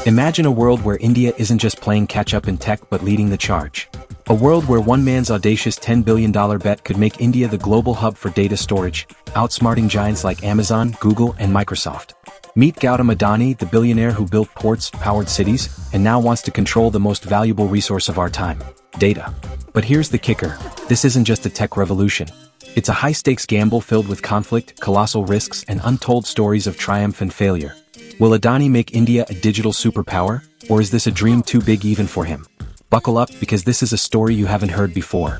Imagine a world where India isn't just playing catch-up in tech but leading the charge. A world where one man's audacious $10 billion bet could make India the global hub for data storage, outsmarting giants like Amazon, Google, and Microsoft. Meet Gautam Adani, the billionaire who built ports, powered cities, and now wants to control the most valuable resource of our time: data. But here's the kicker: this isn't just a tech revolution. It's a high-stakes gamble filled with conflict, colossal risks, and untold stories of triumph and failure. Will Adani make India a digital superpower, or is this a dream too big even for him? Buckle up, because this is a story you haven't heard before.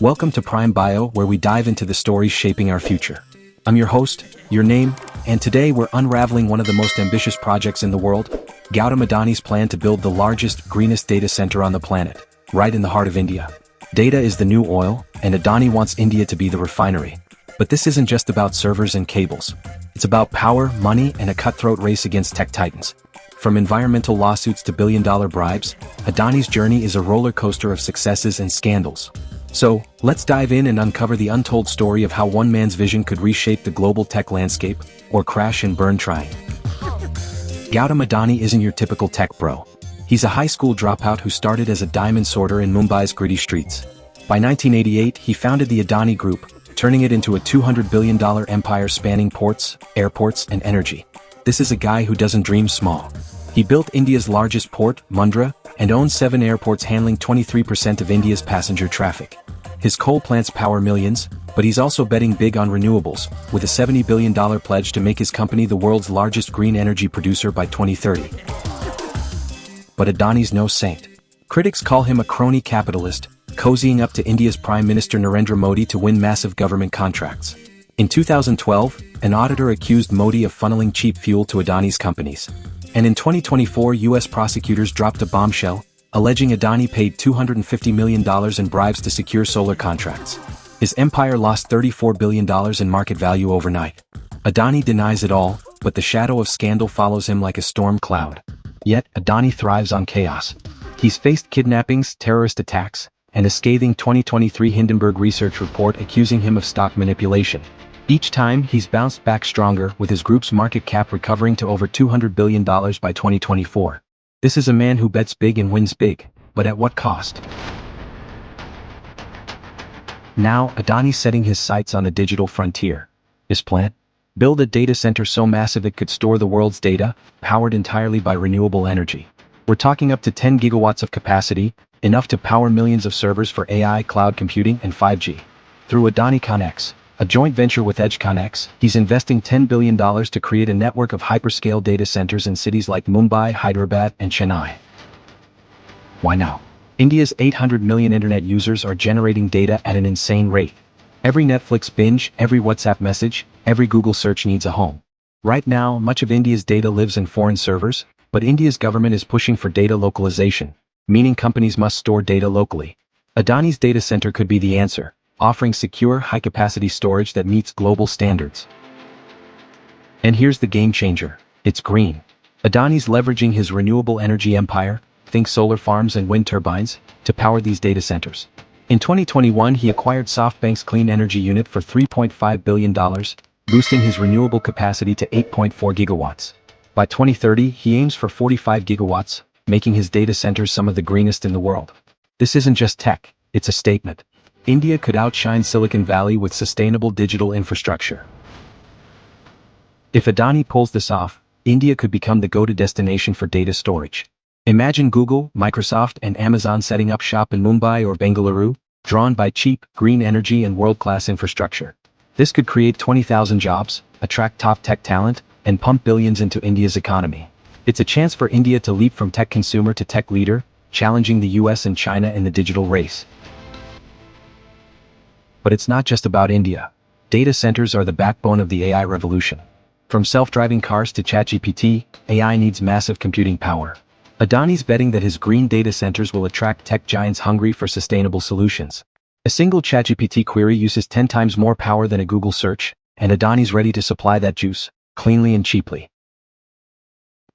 Welcome to Prime Bio, where we dive into the stories shaping our future. I'm your host, your name, and today we're unraveling one of the most ambitious projects in the world: Gautam Adani's plan to build the largest, greenest data center on the planet, right in the heart of India. Data is the new oil, and Adani wants India to be the refinery. But this isn't just about servers and cables. It's about power, money, and a cutthroat race against tech titans. From environmental lawsuits to billion-dollar bribes, Adani's journey is a roller coaster of successes and scandals. So, let's dive in and uncover the untold story of how one man's vision could reshape the global tech landscape, or crash and burn trying. Gautam Adani isn't your typical tech bro. He's a high school dropout who started as a diamond sorter in Mumbai's gritty streets. By 1988, he founded the Adani Group, turning it into a $200 billion empire spanning ports, airports, and energy. This is a guy who doesn't dream small. He built India's largest port, Mundra, and owns 7 airports handling 23% of India's passenger traffic. His coal plants power millions, but he's also betting big on renewables, with a $70 billion pledge to make his company the world's largest green energy producer by 2030. But Adani's no saint. Critics call him a crony capitalist, cozying up to India's Prime Minister Narendra Modi to win massive government contracts. In 2012, an auditor accused Modi of funneling cheap fuel to Adani's companies. And in 2024, US prosecutors dropped a bombshell, alleging Adani paid $250 million in bribes to secure solar contracts. His empire lost $34 billion in market value overnight. Adani denies it all, but the shadow of scandal follows him like a storm cloud. Yet, Adani thrives on chaos. He's faced kidnappings, terrorist attacks, and a scathing 2023 Hindenburg research report accusing him of stock manipulation. Each time, he's bounced back stronger, with his group's market cap recovering to over $200 billion by 2024. This is a man who bets big and wins big, but at what cost? Now, Adani's setting his sights on a digital frontier. His plan? Build a data center so massive it could store the world's data, powered entirely by renewable energy. We're talking up to 10 gigawatts of capacity, enough to power millions of servers for AI, cloud computing, and 5G. Through Adani Connex, a joint venture with EdgeConneX, he's investing $10 billion to create a network of hyperscale data centers in cities like Mumbai, Hyderabad, and Chennai. Why now? India's 800 million internet users are generating data at an insane rate. Every Netflix binge, every WhatsApp message, every Google search needs a home. Right now, much of India's data lives in foreign servers, but India's government is pushing for data localization, meaning companies must store data locally. Adani's data center could be the answer, offering secure, high-capacity storage that meets global standards. And here's the game changer: it's green. Adani's leveraging his renewable energy empire, think solar farms and wind turbines, to power these data centers. In 2021, he acquired SoftBank's clean energy unit for $3.5 billion, boosting his renewable capacity to 8.4 gigawatts. By 2030, he aims for 45 gigawatts, making his data centers some of the greenest in the world. This isn't just tech, it's a statement. India could outshine Silicon Valley with sustainable digital infrastructure. If Adani pulls this off, India could become the go-to destination for data storage. Imagine Google, Microsoft, and Amazon setting up shop in Mumbai or Bengaluru, drawn by cheap, green energy and world-class infrastructure. This could create 20,000 jobs, attract top tech talent, and pump billions into India's economy. It's a chance for India to leap from tech consumer to tech leader, challenging the US and China in the digital race. But it's not just about India. Data centers are the backbone of the AI revolution. From self-driving cars to ChatGPT, AI needs massive computing power. Adani's betting that his green data centers will attract tech giants hungry for sustainable solutions. A single ChatGPT query uses 10 times more power than a Google search, and Adani's ready to supply that juice, cleanly and cheaply.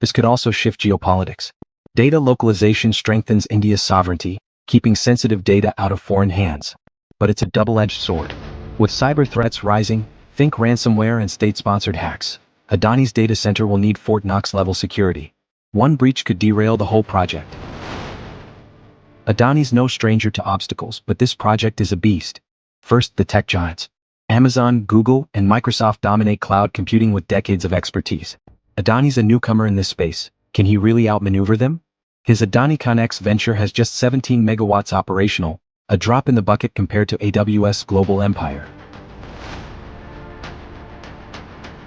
This could also shift geopolitics. Data localization strengthens India's sovereignty, keeping sensitive data out of foreign hands. But it's a double-edged sword. With cyber threats rising, think ransomware and state-sponsored hacks, Adani's data center will need Fort Knox-level security. One breach could derail the whole project. Adani's no stranger to obstacles, but this project is a beast. First, the tech giants. Amazon, Google, and Microsoft dominate cloud computing with decades of expertise. Adani's a newcomer in this space. Can he really outmaneuver them? His Adani Connex venture has just 17 megawatts operational, a drop in the bucket compared to AWS global empire.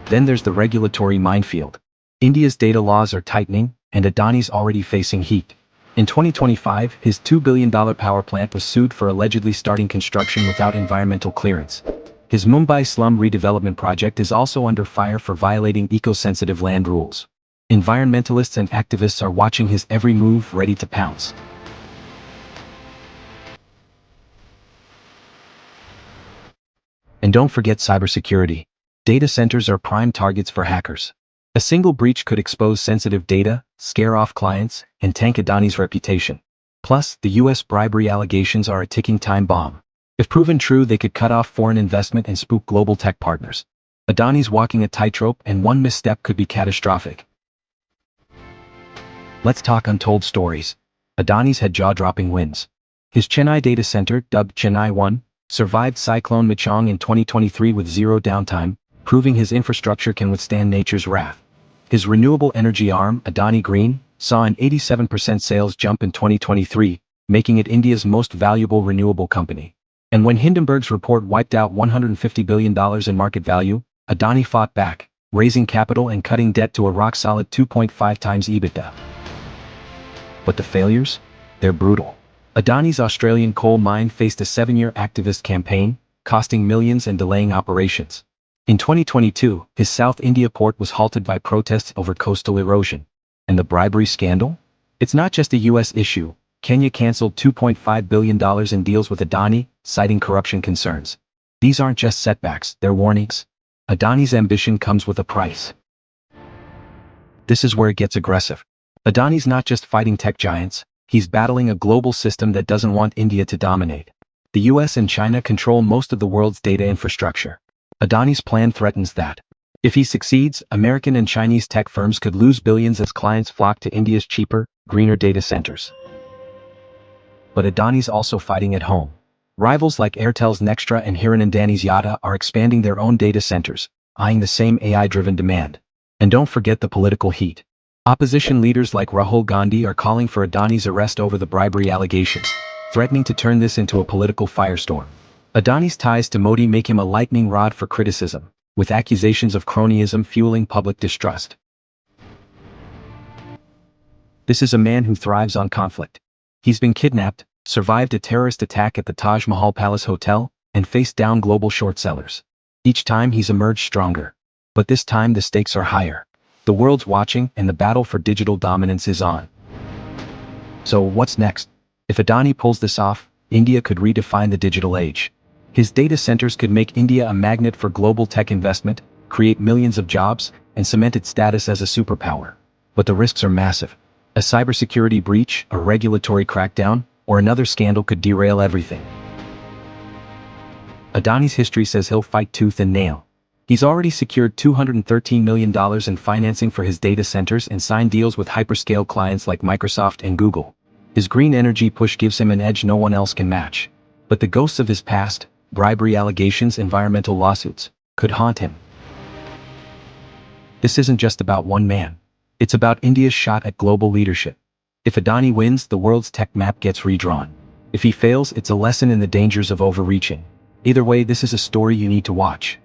Then there's the regulatory minefield. India's data laws are tightening, and Adani's already facing heat. In 2025, his $2 billion power plant was sued for allegedly starting construction without environmental clearance. His Mumbai slum redevelopment project is also under fire for violating eco-sensitive land rules. Environmentalists and activists are watching his every move, ready to pounce. And don't forget cybersecurity. Data centers are prime targets for hackers. A single breach could expose sensitive data, scare off clients, and tank Adani's reputation. Plus, the US bribery allegations are a ticking time bomb. If proven true, they could cut off foreign investment and spook global tech partners. Adani's walking a tightrope, and one misstep could be catastrophic. Let's talk untold stories. Adani's had jaw-dropping wins. His Chennai data center, dubbed Chennai 1, survived Cyclone Michong in 2023 with zero downtime, proving his infrastructure can withstand nature's wrath. His renewable energy arm, Adani Green, saw an 87% sales jump in 2023, making it India's most valuable renewable company. And when Hindenburg's report wiped out $150 billion in market value, Adani fought back, raising capital and cutting debt to a rock-solid 2.5 times EBITDA. But the failures? They're brutal. Adani's Australian coal mine faced a 7-year activist campaign, costing millions and delaying operations. In 2022, his South India port was halted by protests over coastal erosion. And the bribery scandal? It's not just a US issue. Kenya canceled $2.5 billion in deals with Adani, citing corruption concerns. These aren't just setbacks, they're warnings. Adani's ambition comes with a price. This is where it gets aggressive. Adani's not just fighting tech giants, he's battling a global system that doesn't want India to dominate. The US and China control most of the world's data infrastructure. Adani's plan threatens that. If he succeeds, American and Chinese tech firms could lose billions as clients flock to India's cheaper, greener data centers. But Adani's also fighting at home. Rivals like Airtel's Nextra and Hiranandani's Yada are expanding their own data centers, eyeing the same AI-driven demand. And don't forget the political heat. Opposition leaders like Rahul Gandhi are calling for Adani's arrest over the bribery allegations, threatening to turn this into a political firestorm. Adani's ties to Modi make him a lightning rod for criticism, with accusations of cronyism fueling public distrust. This is a man who thrives on conflict. He's been kidnapped, survived a terrorist attack at the Taj Mahal Palace Hotel, and faced down global short sellers. Each time he's emerged stronger. But this time the stakes are higher. The world's watching, and the battle for digital dominance is on. So what's next? If Adani pulls this off, India could redefine the digital age. His data centers could make India a magnet for global tech investment, create millions of jobs, and cement its status as a superpower. But the risks are massive. A cybersecurity breach, a regulatory crackdown, or another scandal could derail everything. Adani's history says he'll fight tooth and nail. He's already secured $213 million in financing for his data centers and signed deals with hyperscale clients like Microsoft and Google. His green energy push gives him an edge no one else can match. But the ghosts of his past, bribery allegations, environmental lawsuits, could haunt him. This isn't just about one man. It's about India's shot at global leadership. If Adani wins, the world's tech map gets redrawn. If he fails, it's a lesson in the dangers of overreaching. Either way, this is a story you need to watch.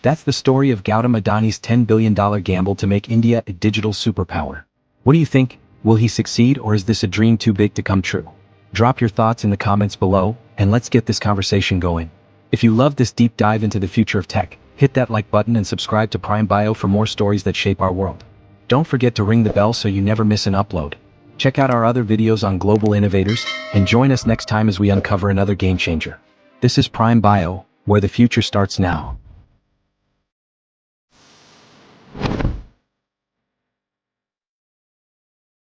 That's the story of Gautam Adani's $10 billion gamble to make India a digital superpower. What do you think? Will he succeed, or is this a dream too big to come true? Drop your thoughts in the comments below, and let's get this conversation going. If you loved this deep dive into the future of tech, hit that like button and subscribe to Prime Bio for more stories that shape our world. Don't forget to ring the bell so you never miss an upload. Check out our other videos on global innovators, and join us next time as we uncover another game changer. This is Prime Bio, where the future starts now.